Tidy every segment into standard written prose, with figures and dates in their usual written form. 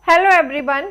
Hello everyone.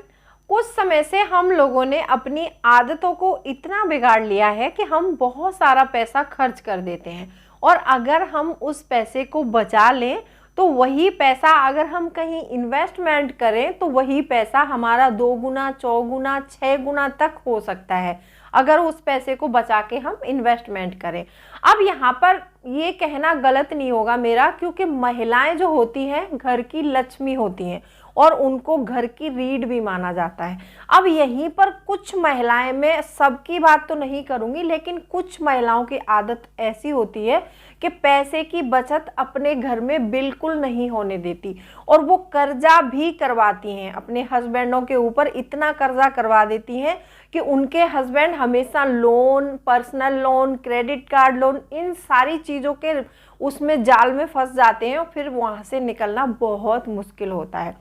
कुछ समय से हम लोगों ने अपनी आदतों को इतना बिगाड़ लिया है कि हम बहुत सारा पैसा खर्च कर देते हैं और अगर हम उस पैसे को बचा लें तो वही पैसा अगर हम कहीं इन्वेस्टमेंट करें तो वही पैसा हमारा 2 गुना 4 गुना 6 गुना तक हो सकता है अगर उस पैसे को बचा के हम इन्वेस्टमेंट करें। अब यहाँ पर ये कहना गलत नहीं होगा मेरा, क्योंकि महिलाएं जो होती हैं घर की लक्ष्मी होती हैं और उनको घर की रीढ़ भी माना जाता है। अब यहीं पर कुछ महिलाएं, मैं सबकी बात तो नहीं करूंगी, लेकिन कुछ महिलाओं की आदत ऐसी होती है कि पैसे की बचत अपने घर में बिल्कुल नहीं होने देती और वो कर्जा भी करवाती हैं अपने हस्बैंडों के ऊपर। इतना कर्जा करवा देती हैं कि उनके हस्बैंड हमेशा loan, personal loan, credit card loan, इन सारी चीज़ों के उसमें जाल में फंस जाते हैं और फिर वहाँ से निकलना बहुत मुश्किल होता है।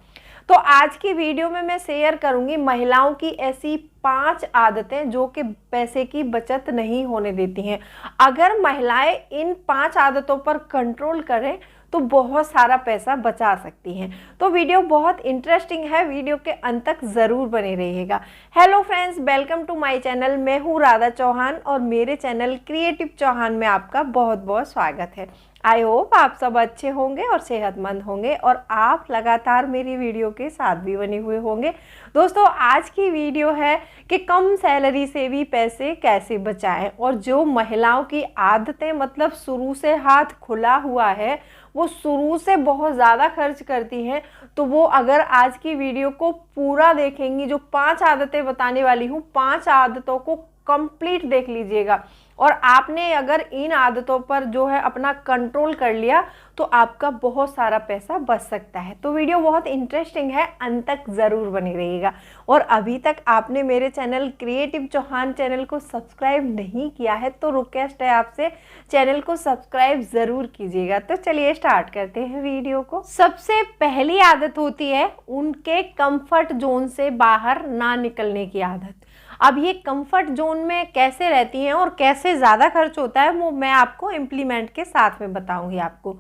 तो आज की वीडियो में मैं शेयर करूंगी महिलाओं की ऐसी 5 आदतें जो कि पैसे की बचत नहीं होने देती हैं। अगर महिलाएं इन 5 आदतों पर कंट्रोल करें तो बहुत सारा पैसा बचा सकती हैं। तो वीडियो बहुत इंटरेस्टिंग है, वीडियो के अंत तक ज़रूर बने रहिएगा। Hello friends, welcome to my channel. मैं हूँ राधा चौहान और मेरे चैनल क्रिएटिव चौहान में आपका बहुत बहुत स्वागत है। आई होप आप सब अच्छे होंगे और सेहतमंद होंगे और आप लगातार मेरी वीडियो के साथ भी बने हुए होंगे। दोस्तों, आज की वीडियो है कि कम सैलरी से भी पैसे कैसे बचाएं। और जो महिलाओं की आदतें मतलब शुरू से हाथ खुला हुआ है, वो शुरू से बहुत ज़्यादा खर्च करती हैं, तो वो अगर आज की वीडियो को पूरा देखेंगी, जो 5 आदतें बताने वाली हूँ, 5 आदतों को कंप्लीट देख लीजिएगा और आपने अगर इन आदतों पर जो है अपना कंट्रोल कर लिया तो आपका बहुत सारा पैसा बच सकता है। तो वीडियो बहुत इंटरेस्टिंग है, अंत तक ज़रूर बने रहिएगा। और अभी तक आपने मेरे चैनल क्रिएटिव चौहान चैनल को सब्सक्राइब नहीं किया है तो रिक्वेस्ट है आपसे, चैनल को सब्सक्राइब ज़रूर कीजिएगा। तो चलिए स्टार्ट करते हैं वीडियो को। सबसे पहली आदत होती है उनके कंफर्ट जोन से बाहर ना निकलने की आदत। अब ये कंफर्ट जोन में कैसे रहती हैं और कैसे ज़्यादा खर्च होता है वो मैं आपको इम्प्लीमेंट के साथ में बताऊंगी आपको।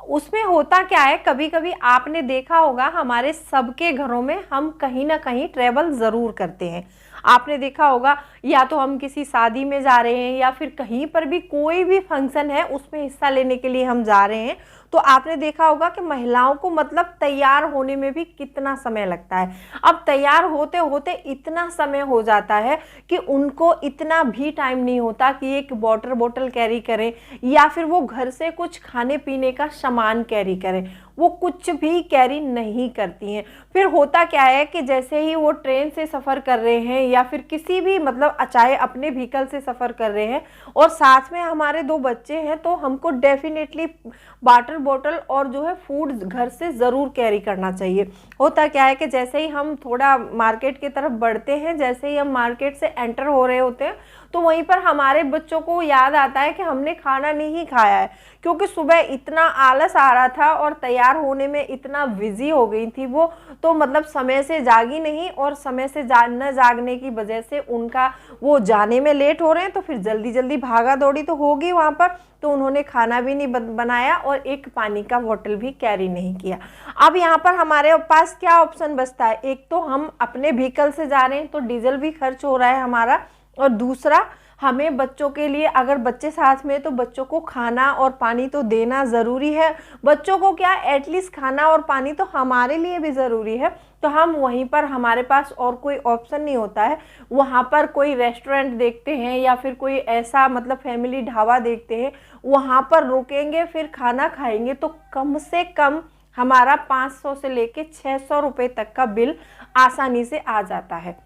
उसमें होता क्या है, कभी कभी आपने देखा होगा हमारे सबके घरों में हम कहीं ना कहीं ट्रैवल ज़रूर करते हैं। आपने देखा होगा या तो हम किसी शादी में जा रहे हैं या फिर कहीं पर भी कोई भी फंक्शन है उसमें हिस्सा लेने के लिए हम जा रहे हैं, तो आपने देखा होगा कि महिलाओं को मतलब तैयार होने में भी कितना समय लगता है। अब तैयार होते होते इतना समय हो जाता है कि उनको इतना भी टाइम नहीं होता कि एक वाटर बोतल कैरी करें या फिर वो घर से कुछ खाने पीने का सामान कैरी करें। वो कुछ भी कैरी नहीं करती हैं। फिर होता क्या है कि जैसे ही वो ट्रेन से सफ़र कर रहे हैं या फिर किसी भी मतलब चाहे अपने व्हीकल से सफ़र कर रहे हैं और साथ में हमारे 2 बच्चे हैं, तो हमको डेफिनेटली वाटर बोतल और जो है फूड घर से ज़रूर कैरी करना चाहिए। होता क्या है कि जैसे ही हम थोड़ा मार्केट की तरफ बढ़ते हैं, जैसे ही हम मार्केट से एंटर हो रहे होते हैं, तो वहीं पर हमारे बच्चों को याद आता है कि हमने खाना नहीं खाया है, क्योंकि सुबह इतना आलस आ रहा था और तैयार होने में इतना बिजी हो गई थी वो, तो मतलब समय से जागी नहीं और समय से न जागने की वजह से उनका वो जाने में लेट हो रहे हैं, तो फिर जल्दी जल्दी भागा दौड़ी तो होगी वहाँ पर, तो उन्होंने खाना भी नहीं बनाया और एक पानी का बोतल भी कैरी नहीं किया। अब यहाँ पर हमारे पास क्या ऑप्शन बचता है, एक तो हम अपने व्हीकल से जा रहे हैं तो डीजल भी खर्च हो रहा है हमारा, और दूसरा हमें बच्चों के लिए अगर बच्चे साथ में तो बच्चों को खाना और पानी तो देना ज़रूरी है। बच्चों को क्या, एटलीस्ट खाना और पानी तो हमारे लिए भी ज़रूरी है। तो हम वहीं पर, हमारे पास और कोई ऑप्शन नहीं होता है, वहाँ पर कोई रेस्टोरेंट देखते हैं या फिर कोई ऐसा मतलब फैमिली ढाबा देखते हैं, वहाँ पर रुकेंगे फिर खाना खाएंगे, तो कम से कम हमारा 500 से लेके 600 रुपये तक का बिल आसानी से आ जाता है।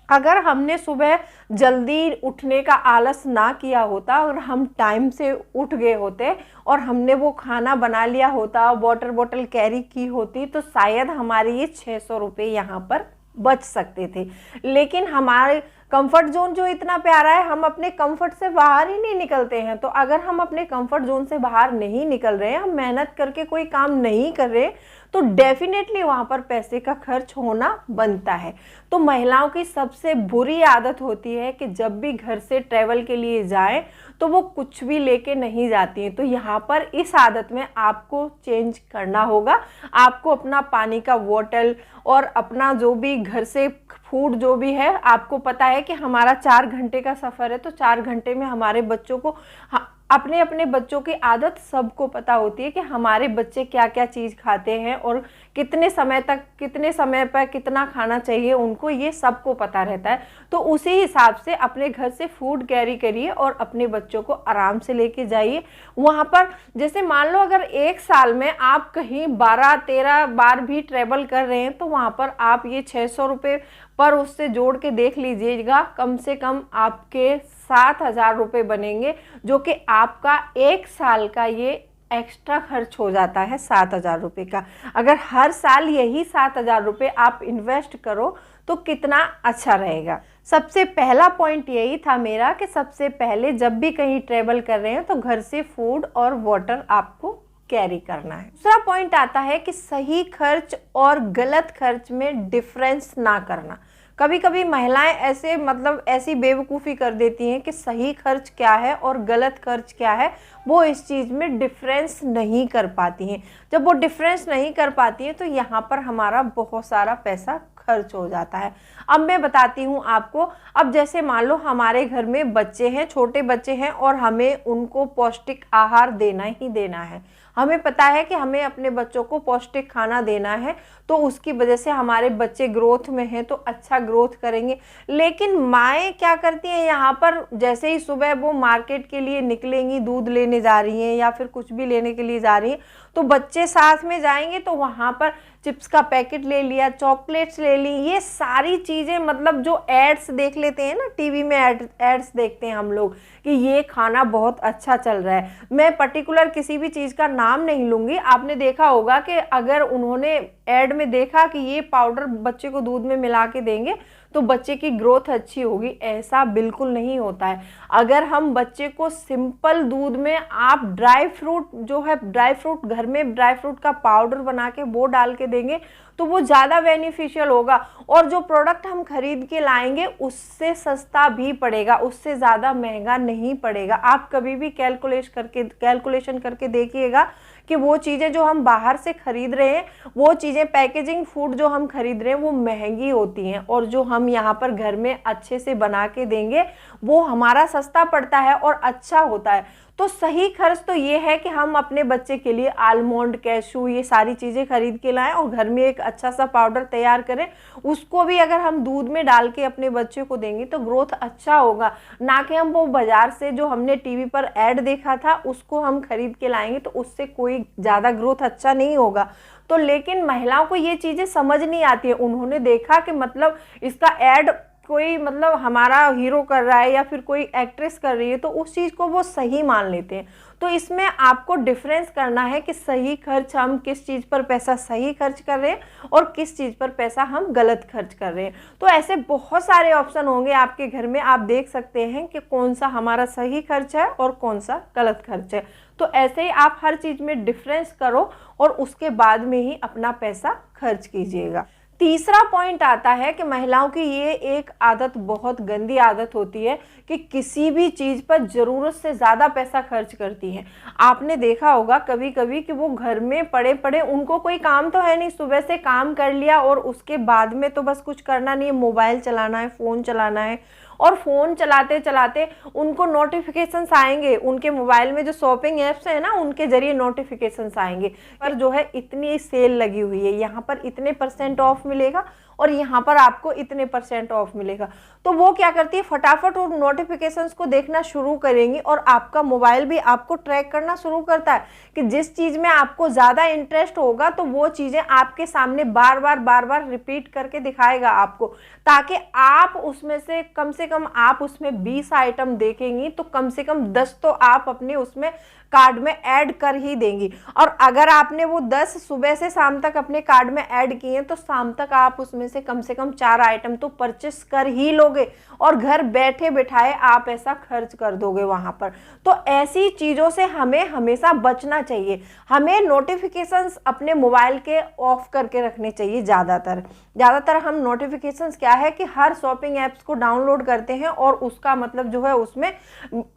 अगर हमने सुबह जल्दी उठने का आलस ना किया होता और हम टाइम से उठ गए होते और हमने वो खाना बना लिया होता, वाटर बोतल कैरी की होती, तो शायद हमारे ये 600 रुपये यहाँ पर बच सकते थे। लेकिन हमारे कंफर्ट जोन जो इतना प्यारा है, हम अपने कंफर्ट से बाहर ही नहीं निकलते हैं। तो अगर हम अपने कंफर्ट जोन से बाहर नहीं निकल रहे हैं, हम मेहनत करके कोई काम नहीं कर रहे, तो डेफिनेटली वहाँ पर पैसे का खर्च होना बनता है। तो महिलाओं की सबसे बुरी आदत होती है कि जब भी घर से ट्रैवल के लिए जाएं तो वो कुछ भी लेके नहीं जाती हैं। तो यहाँ पर इस आदत में आपको चेंज करना होगा। आपको अपना पानी का बोतल और अपना जो भी घर से फूड जो भी है, आपको पता है कि हमारा 4 घंटे का सफ़र है, तो 4 घंटे में हमारे बच्चों को, अपने अपने बच्चों की आदत सबको पता होती है कि हमारे बच्चे क्या क्या चीज़ खाते हैं और कितने समय तक, कितने समय पर कितना खाना चाहिए उनको, ये सबको पता रहता है। तो उसी हिसाब से अपने घर से फूड कैरी करिए और अपने बच्चों को आराम से लेके जाइए वहाँ पर। जैसे मान लो अगर 1 साल में आप कहीं 12-13 बार भी ट्रेवल कर रहे हैं, तो वहाँ पर आप ये 600 रुपये पर उससे जोड़ के देख लीजिएगा, कम से कम आपके 7,000 रुपये बनेंगे, जो कि आपका 1 साल का ये एक्स्ट्रा खर्च हो जाता है 7,000 रुपये का। अगर हर साल यही 7,000 रुपये आप इन्वेस्ट करो तो कितना अच्छा रहेगा। सबसे पहला पॉइंट यही था मेरा कि सबसे पहले जब भी कहीं ट्रेवल कर रहे हैं तो घर से फूड और वाटर आपको कैरी करना है। दूसरा पॉइंट आता है कि सही खर्च और गलत खर्च में डिफरेंस ना करना। कभी कभी महिलाएं ऐसे ऐसी बेवकूफ़ी कर देती हैं कि सही खर्च क्या है और गलत खर्च क्या है वो इस चीज़ में डिफरेंस नहीं कर पाती हैं। जब वो डिफरेंस नहीं कर पाती हैं तो यहाँ पर हमारा बहुत सारा पैसा खर्च हो जाता है। अब मैं बताती हूँ आपको। अब जैसे मान लो हमारे घर में बच्चे हैं, छोटे बच्चे हैं, और हमें उनको पौष्टिक आहार देना ही देना है। हमें पता है कि हमें अपने बच्चों को पौष्टिक खाना देना है, तो उसकी वजह से हमारे बच्चे ग्रोथ में हैं तो अच्छा ग्रोथ करेंगे। लेकिन माएँ क्या करती हैं, यहाँ पर जैसे ही सुबह वो मार्केट के लिए निकलेंगी, दूध लेने जा रही हैं या फिर कुछ भी लेने के लिए जा रही हैं, तो बच्चे साथ में जाएंगे तो वहाँ पर चिप्स का पैकेट ले लिया, चॉकलेट्स ले ली, ये सारी चीज़ें जो एड्स देख लेते हैं ना, टीवी में एड्स देखते हैं हम लोग कि ये खाना बहुत अच्छा चल रहा है। मैं पर्टिकुलर किसी भी चीज़ का नाम नहीं लूँगी। आपने देखा होगा कि अगर उन्होंने एड में देखा कि ये पाउडर बच्चे को दूध में मिला के देंगे तो बच्चे की ग्रोथ अच्छी होगी, ऐसा बिल्कुल नहीं होता है। अगर हम बच्चे को सिंपल दूध में आप ड्राई फ्रूट जो है, ड्राई फ्रूट घर में ड्राई फ्रूट का पाउडर बना के वो डाल के देंगे तो वो ज़्यादा बेनिफिशियल होगा। और जो प्रोडक्ट हम खरीद के लाएंगे उससे सस्ता भी पड़ेगा, उससे ज़्यादा महंगा नहीं पड़ेगा। आप कभी भी कैलकुलेशन करके देखिएगा कि वो चीज़ें जो हम बाहर से खरीद रहे हैं, वो चीज़ें पैकेजिंग फूड जो हम खरीद रहे हैं वो महंगी होती हैं, और जो हम यहाँ पर घर में अच्छे से बना के देंगे वो हमारा सस्ता पड़ता है और अच्छा होता है। तो सही खर्च तो ये है कि हम अपने बच्चे के लिए आलमंड, कैशू, ये सारी चीज़ें खरीद के लाएं और घर में एक अच्छा सा पाउडर तैयार करें। उसको भी अगर हम दूध में डाल के अपने बच्चे को देंगे तो ग्रोथ अच्छा होगा, ना कि हम वो बाज़ार से जो हमने टीवी पर ऐड देखा था उसको हम खरीद के लाएंगे तो उससे कोई ज़्यादा ग्रोथ अच्छा नहीं होगा। तो लेकिन महिलाओं को ये चीज़ें समझ नहीं आती है। उन्होंने देखा कि इसका ऐड कोई हमारा हीरो कर रहा है या फिर कोई एक्ट्रेस कर रही है, तो उस चीज़ को वो सही मान लेते हैं। तो इसमें आपको डिफरेंस करना है कि सही खर्च, हम किस चीज़ पर पैसा सही खर्च कर रहे हैं और किस चीज़ पर पैसा हम गलत खर्च कर रहे हैं। तो ऐसे बहुत सारे ऑप्शन होंगे आपके घर में, आप देख सकते हैं कि कौन सा हमारा सही खर्च है और कौन सा गलत खर्च है। तो ऐसे ही आप हर चीज़ में डिफरेंस करो और उसके बाद में ही अपना पैसा खर्च कीजिएगा। तीसरा पॉइंट आता है कि महिलाओं की ये एक आदत, बहुत गंदी आदत होती है कि किसी भी चीज़ पर ज़रूरत से ज़्यादा पैसा खर्च करती हैं। आपने देखा होगा कभी कभी कि वो घर में पड़े पड़े, उनको कोई काम तो है नहीं, सुबह से काम कर लिया और उसके बाद में तो बस कुछ करना नहीं है, मोबाइल चलाना है, फ़ोन चलाना है, और फ़ोन चलाते चलाते उनको नोटिफिकेशंस आएंगे। उनके मोबाइल में जो शॉपिंग ऐप्स हैं ना, उनके ज़रिए नोटिफिकेशंस आएंगे पर जो है इतनी सेल लगी हुई है, यहाँ पर इतने % ऑफ मिलेगा और यहाँ पर आपको इतने % ऑफ मिलेगा। तो वो क्या करती है, फटाफट उन नोटिफिकेशंस को देखना शुरू करेंगी और आपका मोबाइल भी आपको ट्रैक करना शुरू करता है कि जिस चीज़ में आपको ज़्यादा इंटरेस्ट होगा तो वो चीज़ें आपके सामने बार बार रिपीट करके दिखाएगा आपको, ताकि आप उसमें से कम आप उसमें 20 आइटम देखेंगी तो कम से कम 10 तो आप अपने उसमें कार्ड में ऐड कर ही देंगी। और अगर आपने वो 10 सुबह से शाम तक अपने कार्ड में ऐड किए तो शाम तक आप उसमें से कम 4 आइटम तो परचेस कर ही लोगे और घर बैठे बिठाए आप ऐसा खर्च कर दोगे वहाँ पर। तो ऐसी चीज़ों से हमें हमेशा बचना चाहिए। हमें नोटिफिकेशंस अपने मोबाइल के ऑफ करके रखने चाहिए। ज़्यादातर हम नोटिफिकेशंस क्या है कि हर शॉपिंग ऐप्स को डाउनलोड करते हैं और उसका मतलब जो है उसमें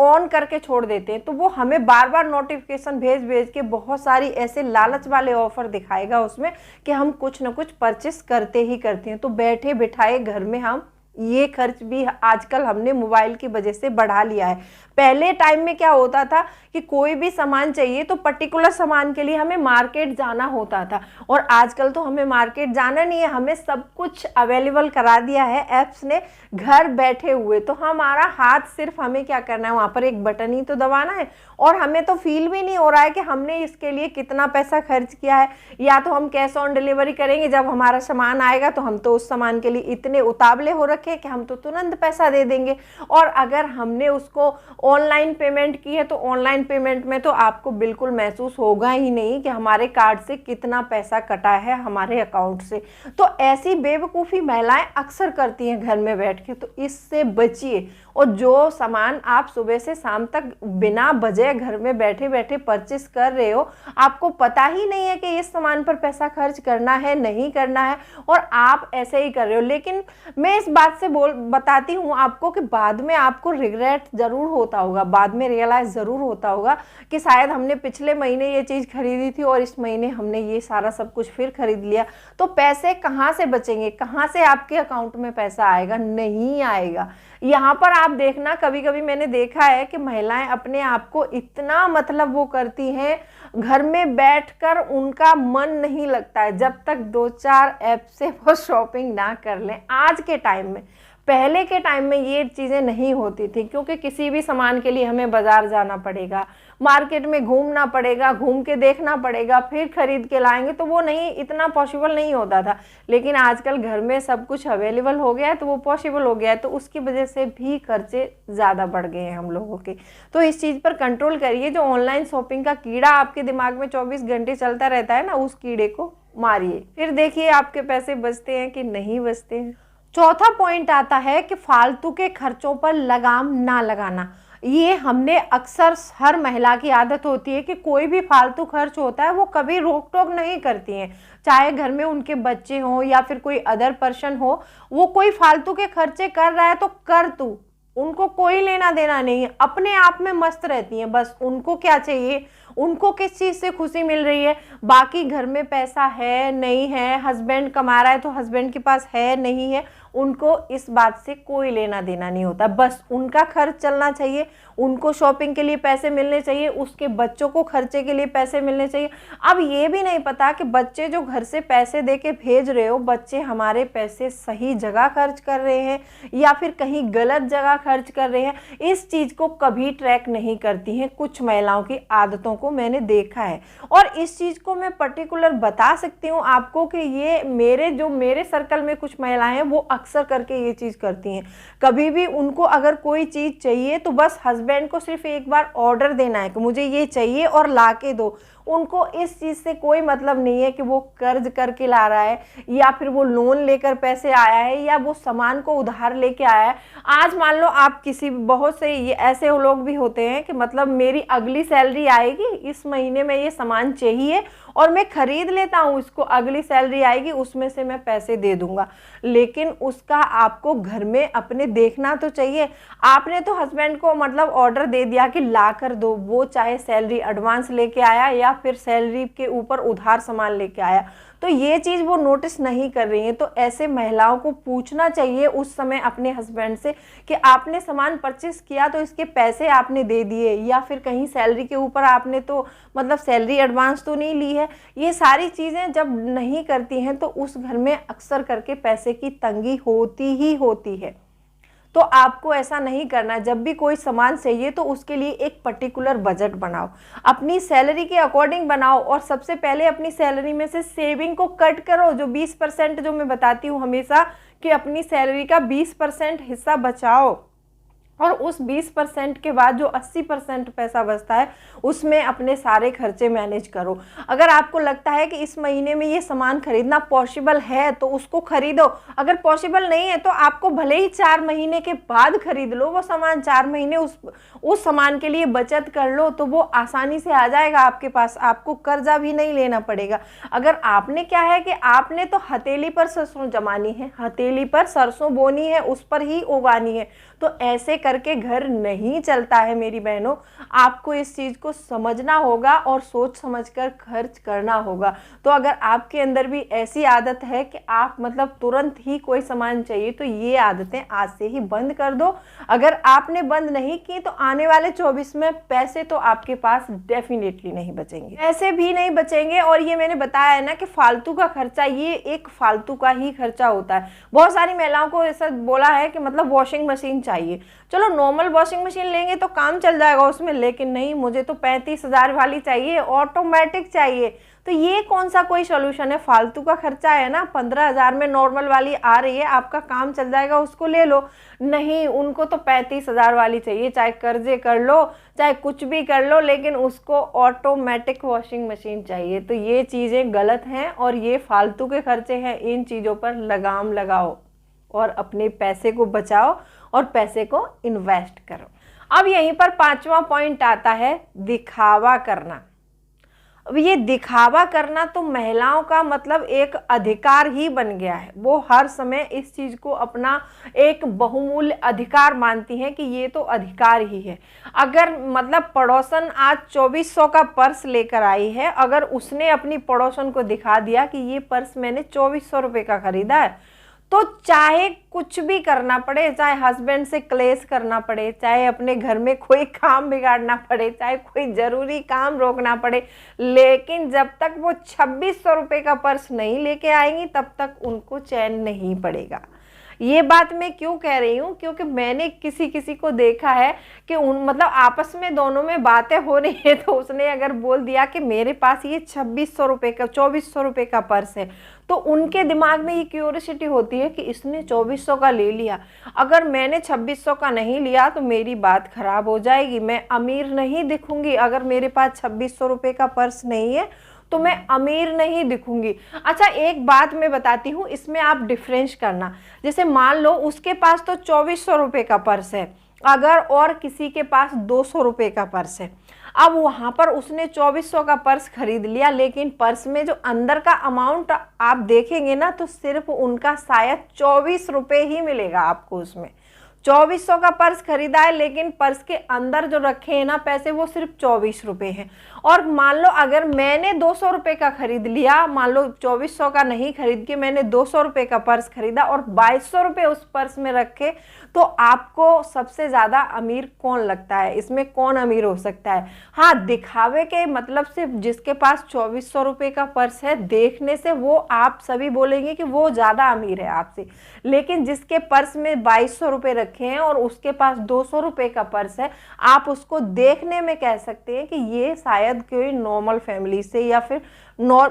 ऑन करके छोड़ देते हैं, तो वो हमें बार बार नोटिफिकेशन भेज के बहुत सारी ऐसे लालच वाले ऑफर दिखाएगा उसमें कि हम कुछ ना कुछ परचेस करते ही करते हैं। तो बैठे बिठाए घर में हम ये खर्च भी आजकल हमने मोबाइल की वजह से बढ़ा लिया है। पहले टाइम में क्या होता था कि कोई भी सामान चाहिए तो पर्टिकुलर सामान के लिए हमें मार्केट जाना होता था, और आजकल तो हमें मार्केट जाना नहीं है, हमें सब कुछ अवेलेबल करा दिया है ऐप्स ने घर बैठे हुए। तो हमारा हाथ सिर्फ हमें क्या करना है, वहाँ पर एक बटन ही तो दबाना है, और हमें तो फील भी नहीं हो रहा है कि हमने इसके लिए कितना पैसा खर्च किया है। या तो हम कैश ऑन डिलीवरी करेंगे, जब हमारा सामान आएगा तो हम तो उस सामान के लिए इतने उतावले हो रखे कि हम तो तुरंत पैसा दे देंगे। और अगर हमने उसको ऑनलाइन पेमेंट की है तो ऑनलाइन पेमेंट में तो आपको बिल्कुल महसूस होगा ही नहीं कि हमारे कार्ड से कितना पैसा कटा है हमारे अकाउंट से। तो ऐसी बेवकूफ़ी महिलाएं अक्सर करती हैं घर में बैठ के, तो इससे बचिए। और जो सामान आप सुबह से शाम तक बिना वजह घर में बैठे बैठे परचेस कर रहे हो, आपको पता ही नहीं है कि इस सामान पर पैसा खर्च करना है नहीं करना है, और आप ऐसे ही कर रहे हो। लेकिन मैं इस बात से बताती हूँ आपको कि बाद में आपको रिग्रेट ज़रूर होता होगा, बाद में रियलाइज़ ज़रूर होता होगा कि शायद हमने पिछले महीने ये चीज़ खरीदी थी और इस महीने हमने ये सारा सब कुछ फिर खरीद लिया। तो पैसे कहाँ से बचेंगे, कहाँ से आपके अकाउंट में पैसा आएगा? नहीं आएगा। यहाँ पर आप देखना, कभी कभी मैंने देखा है कि महिलाएं अपने आप को इतना मतलब वो करती हैं, घर में बैठकर उनका मन नहीं लगता है जब तक 2-4 ऐप से वो शॉपिंग ना कर लें। आज के टाइम में, पहले के टाइम में ये चीज़ें नहीं होती थी, क्योंकि किसी भी सामान के लिए हमें बाजार जाना पड़ेगा, मार्केट में घूमना पड़ेगा, घूम के देखना पड़ेगा, फिर खरीद के लाएंगे, तो वो नहीं, इतना पॉसिबल नहीं होता था। लेकिन आजकल घर में सब कुछ अवेलेबल हो गया है तो वो पॉसिबल हो गया है, तो उसकी वजह से भी खर्चे ज़्यादा बढ़ गए हैं हम लोगों के। तो इस चीज़ पर कंट्रोल करिए। जो ऑनलाइन शॉपिंग का कीड़ा आपके दिमाग में 24 घंटे चलता रहता है ना, उस कीड़े को मारिए, फिर देखिए आपके पैसे बचते हैं कि नहीं बचते हैं। चौथा पॉइंट आता है कि फालतू के खर्चों पर लगाम ना लगाना। ये हमने अक्सर, हर महिला की आदत होती है कि कोई भी फालतू खर्च होता है वो कभी रोक टोक नहीं करती हैं, चाहे घर में उनके बच्चे हों या फिर कोई अदर पर्सन हो। वो कोई फालतू के खर्चे कर रहा है तो कर तू, उनको कोई लेना देना नहीं है, अपने आप में मस्त रहती हैं। बस उनको क्या चाहिए, उनको किस चीज़ से खुशी मिल रही है, बाकी घर में पैसा है नहीं है, हस्बैंड कमा रहा है तो हस्बैंड के पास है नहीं है, उनको इस बात से कोई लेना देना नहीं होता। बस उनका खर्च चलना चाहिए, उनको शॉपिंग के लिए पैसे मिलने चाहिए, उसके बच्चों को खर्चे के लिए पैसे मिलने चाहिए। अब ये भी नहीं पता कि बच्चे जो घर से पैसे दे के भेज रहे हो, बच्चे हमारे पैसे सही जगह खर्च कर रहे हैं या फिर कहीं गलत जगह खर्च कर रहे हैं। इस चीज़ को कभी ट्रैक नहीं करती हैं कुछ महिलाओं की आदतों को मैंने देखा है। और इस चीज़ को मैं पर्टिकुलर बता सकती हूँ आपको कि ये मेरे सर्कल में कुछ महिलाएं हैं, वो अक्सर करके ये चीज़ करती हैं। कभी भी उनको अगर कोई चीज़ चाहिए तो बस हस्बैंड को सिर्फ एक बार ऑर्डर देना है कि मुझे ये चाहिए और ला के दो। उनको इस चीज़ से कोई मतलब नहीं है कि वो कर्ज करके ला रहा है या फिर वो लोन लेकर पैसे आया है या वो सामान को उधार लेके आया है। आज मान लो आप किसी, बहुत से ये ऐसे लोग भी होते हैं कि मतलब मेरी अगली सैलरी आएगी, इस महीने में ये सामान चाहिए और मैं खरीद लेता हूँ इसको, अगली सैलरी आएगी उसमें से मैं पैसे दे दूंगा। लेकिन उसका आपको घर में अपने देखना तो चाहिए। आपने तो हस्बैंड को मतलब ऑर्डर दे दिया कि ला कर दो, वो चाहे सैलरी एडवांस लेके आया या फिर सैलरी के ऊपर उधार सामान लेके आया, तो ये चीज़ वो नोटिस नहीं कर रही हैं। तो ऐसे महिलाओं को पूछना चाहिए उस समय अपने हस्बैंड से कि आपने सामान परचेस किया तो इसके पैसे आपने दे दिए, या फिर कहीं सैलरी के ऊपर आपने तो मतलब सैलरी एडवांस तो नहीं ली है। ये सारी चीज़ें जब नहीं करती हैं तो उस घर में अक्सर करके पैसे की तंगी होती ही होती है। तो आपको ऐसा नहीं करना। जब भी कोई सामान चाहिए तो उसके लिए एक पर्टिकुलर बजट बनाओ, अपनी सैलरी के अकॉर्डिंग बनाओ, और सबसे पहले अपनी सैलरी में से सेविंग को कट करो। जो 20% जो मैं बताती हूँ हमेशा कि अपनी सैलरी का 20% हिस्सा बचाओ, और उस 20% के बाद जो 80% पैसा बचता है उसमें अपने सारे खर्चे मैनेज करो। अगर आपको लगता है कि इस महीने में ये सामान खरीदना पॉसिबल है तो उसको खरीदो, अगर पॉसिबल नहीं है तो आपको भले ही 4 महीने के बाद खरीद लो वो सामान, 4 महीने उस सामान के लिए बचत कर लो तो वो आसानी से आ जाएगा आपके पास, आपको कर्जा भी नहीं लेना पड़ेगा। अगर आपने क्या है कि आपने तो हथेली पर सरसों जमानी है, हथेली पर सरसों बोनी है, उस पर ही उगानी है, तो ऐसे करके घर नहीं चलता है मेरी बहनों। आपको इस चीज़ को समझना होगा और सोच समझकर खर्च करना होगा। तो अगर आपके अंदर भी ऐसी आदत है कि आप मतलब तुरंत ही कोई सामान चाहिए तो ये आदतें आज से ही बंद कर दो। अगर आपने बंद नहीं की तो आने वाले 24 में पैसे तो आपके पास डेफिनेटली नहीं बचेंगे, पैसे भी नहीं बचेंगे। और ये मैंने बताया है ना कि फालतू का खर्चा ये एक फालतू का ही खर्चा होता है। बहुत सारी महिलाओं को ऐसा बोला है कि मतलब वॉशिंग मशीन चाहिए, चलो नॉर्मल वॉशिंग मशीन लेंगे तो काम चल जाएगा उसमें, लेकिन नहीं, मुझे तो 35,000 वाली चाहिए, ऑटोमेटिक चाहिए। तो ये कौन सा कोई सोल्यूशन है, फालतू का खर्चा है ना। 15,000 में नॉर्मल वाली आ रही है, आपका काम चल जाएगा, उसको ले लो। नहीं, उनको तो 35,000 वाली चाहिए, चाहे कर्जे कर लो चाहे कुछ भी कर लो, लेकिन उसको ऑटोमेटिक वॉशिंग मशीन चाहिए। तो ये चीज़ें गलत हैं और ये फालतू के खर्चे हैं। इन चीज़ों पर लगाम लगाओ और अपने पैसे को बचाओ और पैसे को इन्वेस्ट करो। अब यहीं पर 5वां पॉइंट आता है, दिखावा करना। अब ये दिखावा करना तो महिलाओं का मतलब एक अधिकार ही बन गया है। वो हर समय इस चीज़ को अपना एक बहुमूल्य अधिकार मानती हैं कि ये तो अधिकार ही है। अगर मतलब पड़ोसन आज 2400 का पर्स लेकर आई है, अगर उसने अपनी पड़ोसन को दिखा दिया कि ये पर्स मैंने 2400 रुपये का खरीदा है, तो चाहे कुछ भी करना पड़े, चाहे हस्बैंड से क्लेश करना पड़े, चाहे अपने घर में कोई काम बिगाड़ना पड़े, चाहे कोई ज़रूरी काम रोकना पड़े, लेकिन जब तक वो 2600 रुपये का पर्स नहीं लेके आएंगी तब तक उनको चैन नहीं पड़ेगा। ये बात मैं क्यों कह रही हूँ, क्योंकि मैंने किसी किसी को देखा है कि उन मतलब आपस में दोनों में बातें हो रही है, तो उसने अगर बोल दिया कि मेरे पास ये 2600 रुपये का 2400 रुपये का पर्स है, तो उनके दिमाग में ये क्यूरियोसिटी होती है कि इसने 2400 का ले लिया, अगर मैंने 2600 का नहीं लिया तो मेरी बात खराब हो जाएगी, मैं अमीर नहीं दिखूंगी। अगर मेरे पास 2600 रुपये का पर्स नहीं है तो मैं अमीर नहीं दिखूंगी। अच्छा, एक बात मैं बताती हूँ, इसमें आप डिफरेंस करना। जैसे मान लो उसके पास तो 2400 रुपये का पर्स है, अगर और किसी के पास 200 रुपये का पर्स है। अब वहाँ पर उसने 2400 का पर्स खरीद लिया, लेकिन पर्स में जो अंदर का अमाउंट आप देखेंगे ना तो सिर्फ उनका शायद 24 रुपये ही मिलेगा आपको उसमें। 2400 का पर्स खरीदा है, लेकिन पर्स के अंदर जो रखे हैं ना पैसे वो सिर्फ 24 रुपये हैं। और मान लो अगर मैंने 200 रुपये का खरीद लिया, मान लो 2400 का नहीं खरीद के मैंने 200 रुपये का पर्स खरीदा और 2200 रुपये उस पर्स में रखे, तो आपको सबसे ज़्यादा अमीर कौन लगता है? इसमें कौन अमीर हो सकता है? हाँ, दिखावे के मतलब से जिसके पास 2400 रुपये का पर्स है, देखने से वो आप सभी बोलेंगे कि वो ज़्यादा अमीर है आपसे, लेकिन जिसके पर्स में 2200 रुपये रखे हैं और उसके पास 200 रुपये का पर्स है, आप उसको देखने में कह सकते हैं कि ये शायद कोई नॉर्मल फैमिली से या फिर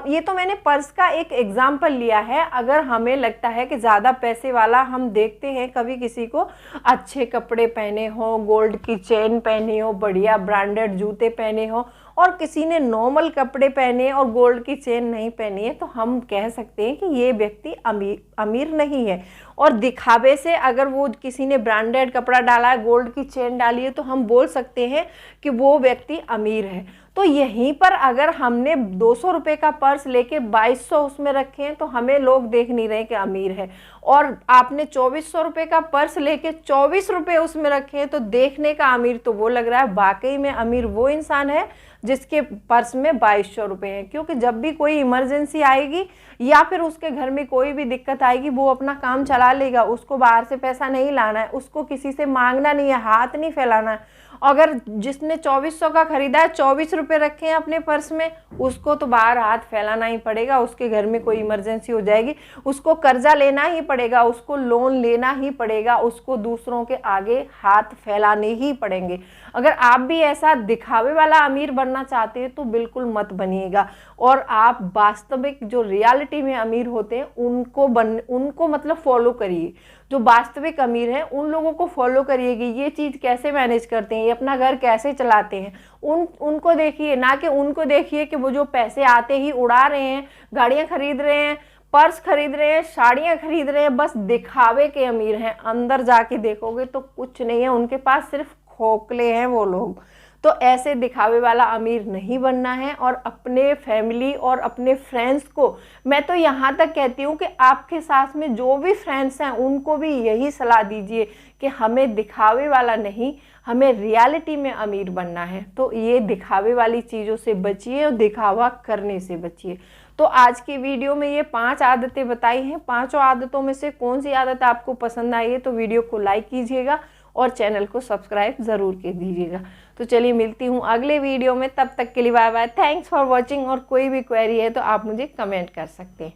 ये तो मैंने पर्स का एक एग्जाम्पल लिया है। अगर हमें लगता है कि ज़्यादा पैसे वाला, हम देखते हैं कभी किसी को अच्छे कपड़े पहने हो, गोल्ड की चेन पहनी हो, बढ़िया ब्रांडेड जूते पहने हो, और किसी ने नॉर्मल कपड़े पहने और गोल्ड की चेन नहीं पहनी है, तो हम कह सकते हैं कि ये व्यक्ति अमीर नहीं है। और दिखावे से अगर वो किसी ने ब्रांडेड कपड़ा डाला है, गोल्ड की चेन डाली है, तो हम बोल सकते हैं कि वो व्यक्ति अमीर है। तो यहीं पर अगर हमने 200 रुपये का पर्स लेके 2200 उसमें रखे हैं, तो हमें लोग देख नहीं रहे कि अमीर है, और आपने 2400 रुपये का पर्स लेके 24 रुपये उसमें रखे हैं, तो देखने का अमीर तो वो लग रहा है। वाकई में अमीर वो इंसान है जिसके पर्स में 2200 रुपये हैं, क्योंकि जब भी कोई इमरजेंसी आएगी या फिर उसके घर में कोई भी दिक्कत आएगी, वो अपना काम चला लेगा, उसको बाहर से पैसा नहीं लाना है, उसको किसी से मांगना नहीं है, हाथ नहीं फैलाना है। अगर जिसने 2400 का खरीदा है, 24 रुपये रखे हैं अपने पर्स में, उसको तो बाहर हाथ फैलाना ही पड़ेगा। उसके घर में कोई इमरजेंसी हो जाएगी, उसको कर्जा लेना ही पड़ेगा, उसको लोन लेना ही पड़ेगा, उसको दूसरों के आगे हाथ फैलाने ही पड़ेंगे। अगर आप भी ऐसा दिखावे वाला अमीर बनना बनना चाहते हैं तो बिल्कुल मत बनिएगा। और आप वास्तविक जो रियलिटी में अमीर होते हैं उनको मतलब फॉलो करिए। जो वास्तविक अमीर हैं उन लोगों को फॉलो करिए कि ये चीज़ कैसे मैनेज करते हैं, ये अपना घर कैसे चलाते हैं, उनको देखिए, ना कि उनको देखिए कि वो जो पैसे आते ही उड़ा रहे हैं, गाड़ियाँ खरीद रहे हैं, पर्स खरीद रहे हैं, साड़ियाँ खरीद रहे हैं, बस दिखावे के अमीर हैं। अंदर जाके देखोगे तो कुछ नहीं है, उनके पास सिर्फ खोखले हैं वो लोग। तो ऐसे दिखावे वाला अमीर नहीं बनना है। और अपने फैमिली और अपने फ्रेंड्स को मैं तो यहाँ तक कहती हूँ कि आपके साथ में जो भी फ्रेंड्स हैं उनको भी यही सलाह दीजिए कि हमें दिखावे वाला नहीं, हमें रियलिटी में अमीर बनना है। तो ये दिखावे वाली चीज़ों से बचिए और दिखावा करने से बचिए। तो आज की वीडियो में ये 5 आदतें बताई हैं। 5 आदतों में से कौन सी आदत आपको पसंद आई है तो वीडियो को लाइक कीजिएगा और चैनल को सब्सक्राइब ज़रूर कर दीजिएगा। तो चलिए मिलती हूँ अगले वीडियो में, तब तक के लिए bye bye. Thanks for watching. और कोई भी क्वेरी है तो आप मुझे कमेंट कर सकते हैं।